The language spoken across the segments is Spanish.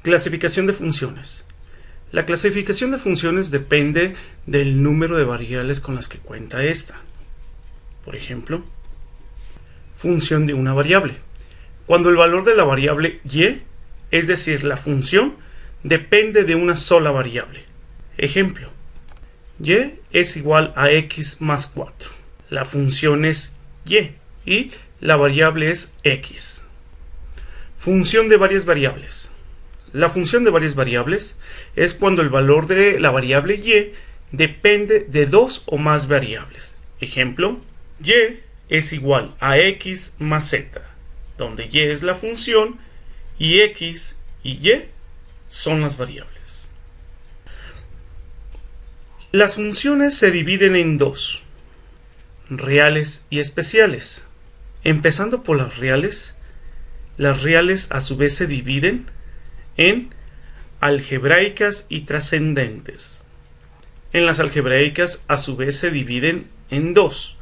Clasificación de funciones. La clasificación de funciones depende del número de variables con las que cuenta esta. Por ejemplo, función de una variable. Cuando el valor de la variable y, es decir, la función, depende de una sola variable. Ejemplo, y es igual a x más 4. La función es y la variable es x. Función de varias variables. La función de varias variables es cuando el valor de la variable y depende de dos o más variables. Ejemplo, y es igual a x más z, donde y es la función y x y y son las variables. Las funciones se dividen en dos, reales y especiales. Empezando por las reales a su vez se dividen en algebraicas y trascendentes. En las algebraicas a su vez se dividen en dos,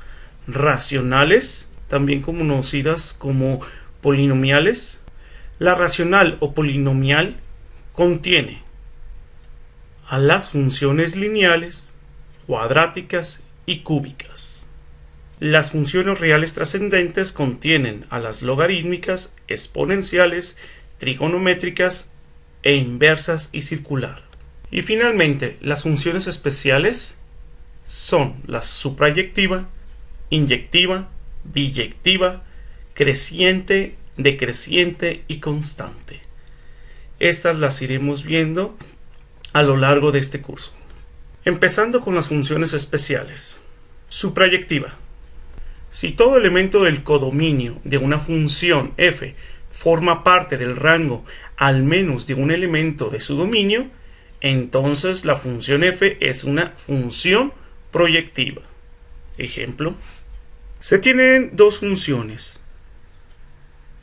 racionales, también conocidas como polinomiales. La racional o polinomial contiene a las funciones lineales, cuadráticas y cúbicas. Las funciones reales trascendentes contienen a las logarítmicas, exponenciales, trigonométricas e inversas y circular. Y finalmente, las funciones especiales son la suprayectiva, inyectiva, biyectiva, creciente, decreciente y constante. Estas las iremos viendo a lo largo de este curso. Empezando con las funciones especiales. Suprayectiva. Si todo elemento del codominio de una función f forma parte del rango al menos de un elemento de su dominio, entonces la función f es una función proyectiva. Ejemplo, se tienen dos funciones,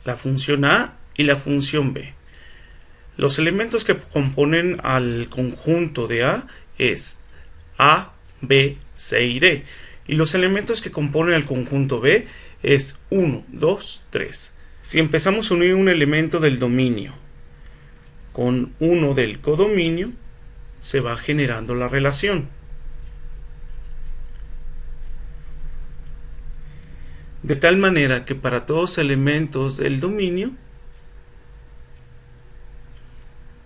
la función a y la función b. Los elementos que componen al conjunto de a es a, b, c y d, y los elementos que componen al conjunto b es 1, 2, 3. Si empezamos a unir un elemento del dominio con uno del codominio, se va generando la relación. De tal manera que para todos los elementos del dominio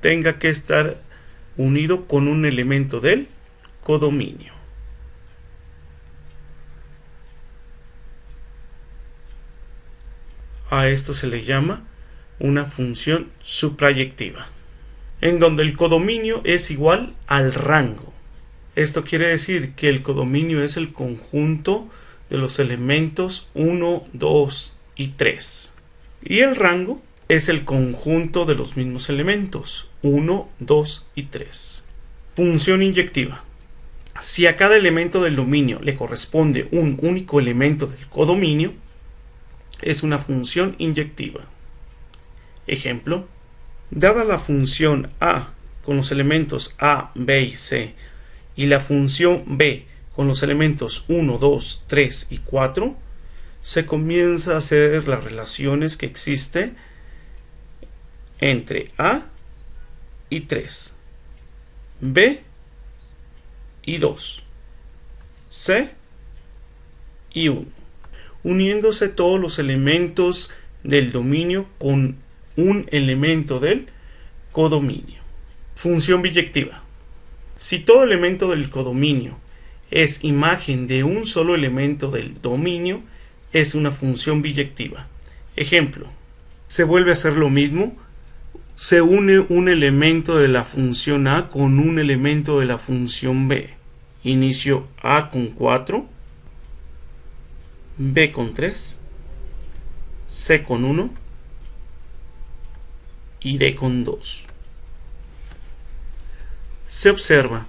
tenga que estar unido con un elemento del codominio. A esto se le llama una función suprayectiva, en donde el codominio es igual al rango. Esto quiere decir que el codominio es el conjunto de los elementos 1, 2 y 3. Y el rango es el conjunto de los mismos elementos 1, 2 y 3. Función inyectiva. Si a cada elemento del dominio le corresponde un único elemento del codominio, es una función inyectiva. Ejemplo, dada la función a con los elementos a, b y c y la función b con los elementos 1, 2, 3 y 4, se comienza a hacer las relaciones que existen entre a y 3, b y 2, c y 1, uniéndose todos los elementos del dominio con un elemento del codominio. Función biyectiva. Si todo elemento del codominio es imagen de un solo elemento del dominio, es una función biyectiva. Ejemplo, se vuelve a hacer lo mismo, se une un elemento de la función a con un elemento de la función b. Inicio a con 4, b con 3, c con 1 y d con 2. Se observa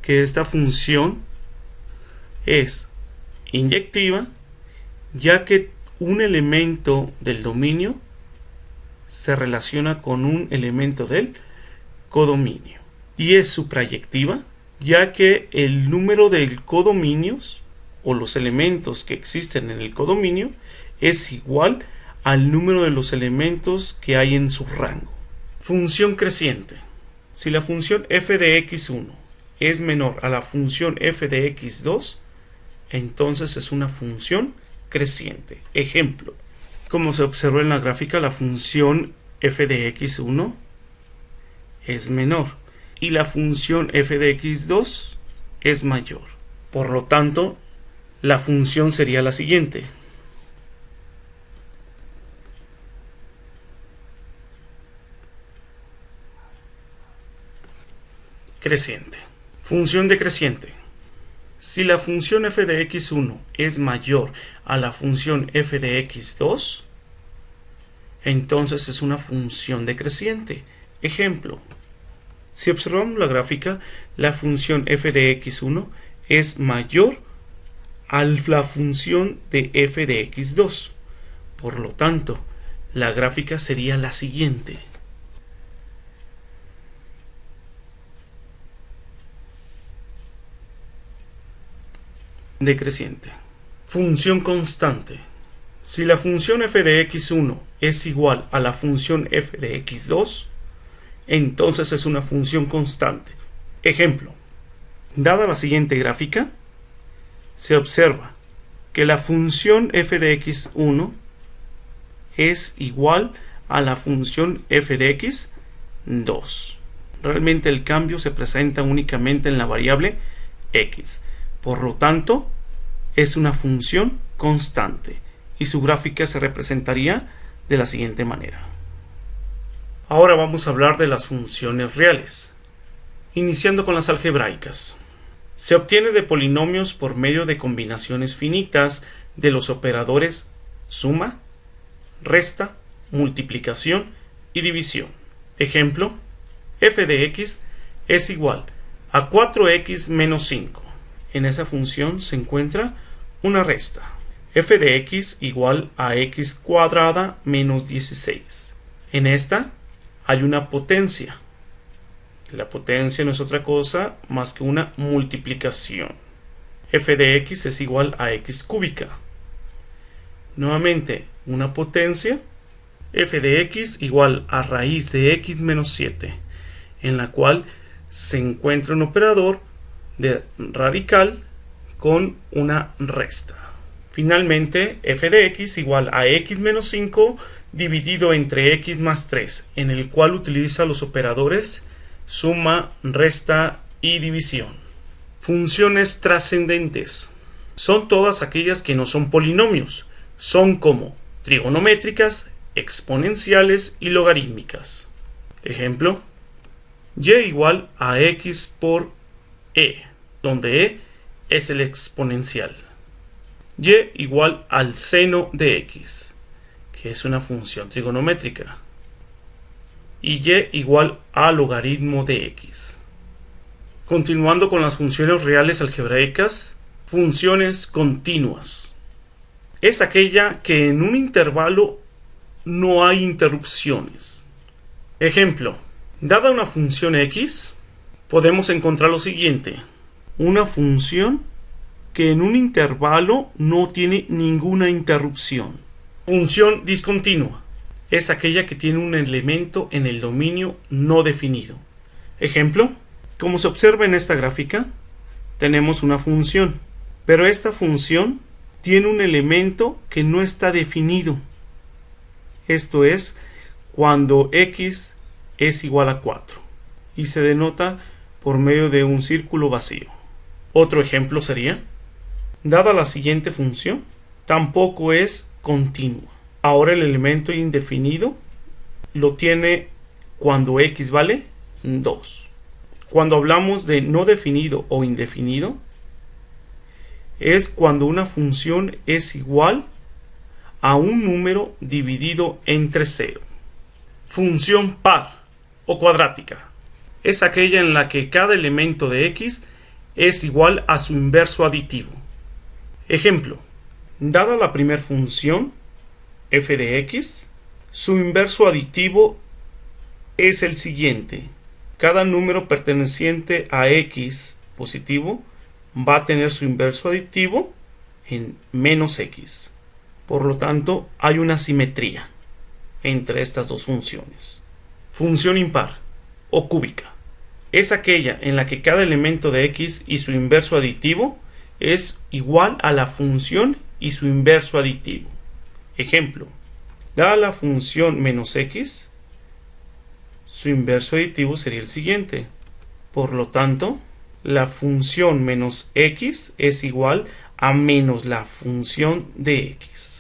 que esta función es inyectiva, ya que un elemento del dominio se relaciona con un elemento del codominio, y es suprayectiva, ya que el número de codominios o los elementos que existen en el codominio es igual al número de los elementos que hay en su rango. Función creciente. Si la función f de x1 es menor a la función f de x2, entonces es una función creciente. Ejemplo, como se observa en la gráfica, la función f de x1 es menor y la función f de x2 es mayor. Por lo tanto, la función sería la siguiente. Creciente. Función decreciente. Si la función f de x1 es mayor a la función f de x2, entonces es una función decreciente. Ejemplo, si observamos la gráfica, la función f de x1 es mayor a la función de f de x2. Por lo tanto, la gráfica sería la siguiente. Decreciente. Función constante. Si la función f de x1 es igual a la función f de x2, entonces es una función constante. Ejemplo, dada la siguiente gráfica, se observa que la función f de x1 es igual a la función f de x2. Realmente el cambio se presenta únicamente en la variable x. Por lo tanto, es una función constante y su gráfica se representaría de la siguiente manera. Ahora vamos a hablar de las funciones reales, iniciando con las algebraicas. Se obtiene de polinomios por medio de combinaciones finitas de los operadores suma, resta, multiplicación y división. Ejemplo, f de x es igual a 4x menos 5. En esa función se encuentra una resta. F de x igual a x cuadrada menos 16. En esta hay una potencia. La potencia no es otra cosa más que una multiplicación. F de x es igual a x cúbica. Nuevamente, una potencia. F de x igual a raíz de x menos 7, en la cual se encuentra un operador de radical con una resta. Finalmente, f de x igual a x menos 5 dividido entre x más 3, en el cual utiliza los operadores suma, resta y división. Funciones trascendentes. Son todas aquellas que no son polinomios. Son como trigonométricas, exponenciales y logarítmicas. Ejemplo, y igual a x por e, donde e es el exponencial. Y igual al seno de x, que es una función trigonométrica. Y y igual a logaritmo de x. Continuando con las funciones reales algebraicas, funciones continuas. Es aquella que en un intervalo no hay interrupciones. Ejemplo, dada una función x, podemos encontrar lo siguiente. Una función que en un intervalo no tiene ninguna interrupción. Función discontinua. Es aquella que tiene un elemento en el dominio no definido. Ejemplo, como se observa en esta gráfica, tenemos una función, pero esta función tiene un elemento que no está definido. Esto es cuando x es igual a 4 y se denota por medio de un círculo vacío. Otro ejemplo sería, dada la siguiente función, tampoco es continua. Ahora el elemento indefinido lo tiene cuando x vale 2. Cuando hablamos de no definido o indefinido, es cuando una función es igual a un número dividido entre 0. Función par o cuadrática. Es aquella en la que cada elemento de x es igual a su inverso aditivo. Ejemplo, dada la primera función, f de x, su inverso aditivo es el siguiente. Cada número perteneciente a x positivo va a tener su inverso aditivo en menos x. Por lo tanto, hay una simetría entre estas dos funciones. Función impar o cúbica es aquella en la que cada elemento de x y su inverso aditivo es igual a la función y su inverso aditivo. Ejemplo, dada la función menos x, su inverso aditivo sería el siguiente. Por lo tanto, la función menos x es igual a menos la función de x.